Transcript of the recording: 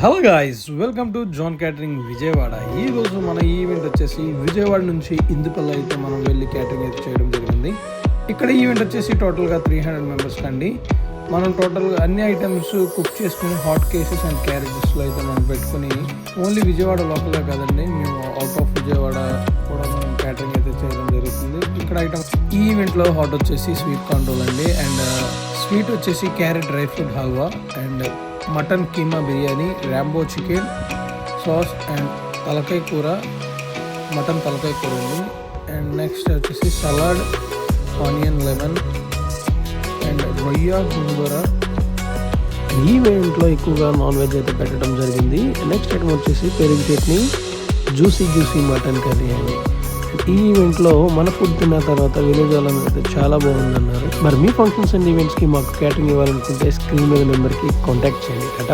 Hello guys, welcome to John catering Vijayawada. ఈ రోజు మన ఈవెంట్ వచ్చేసి విజయవాడ నుంచి ఇందుపల్లి అయితే మనం వెళ్ళి క్యాటరింగ్ అయితే చేయడం జరిగింది. ఇక్కడ ఈవెంట్ వచ్చేసి టోటల్గా 300 మెంబర్స్కి అండి. మనం టోటల్గా అన్ని ఐటమ్స్ కుక్ చేసుకుని హాట్ కేసెస్ అండ్ క్యారేజెస్లో అయితే మనం పెట్టుకుని ఓన్లీ విజయవాడ లోకలే కాదండి, మేము అవుట్ ఆఫ్ విజయవాడ కూడా మనం క్యాటరింగ్ అయితే చేయడం జరుగుతుంది. ఇక్కడ ఐటమ్స్ ఈ ఈవెంట్లో హాట్ వచ్చేసి స్వీట్ కాంట్రోల్ అండి, అండ్ స్వీట్ వచ్చేసి carrot dry fruit halwa, and mutton keema biryani, Rambo chicken sauce, and తలకాయ కూర, మటన్ తలకాయ కూర ఉంది. అండ్ నెక్స్ట్ వచ్చేసి సలాడ్, ఆనియన్ లెమన్, అండ్ రొయ్య గోంగూర. ఈ ఈవెంట్లో ఎక్కువగా నాన్ వెజ్ అయితే పెట్టడం జరిగింది. నెక్స్ట్ ఐటమ్ వచ్చేసి పెరుగు చట్నీ, జ్యూసీ మటన్ కర్రీ అండి. ఈ ఈవెంట్లో మన ఫుడ్ తిన్న తర్వాత విలేజ్ వాళ్ళని అయితే చాలా బాగుందన్నారు. మరి మీ ఫంక్షన్స్ అండ్ ఈవెంట్స్కి మాకు క్యాటరింగ్ ఇవ్వాలనుకుంటే స్క్రీన్ మీద నెంబర్కి కాంటాక్ట్ చేయండి. బాయ్.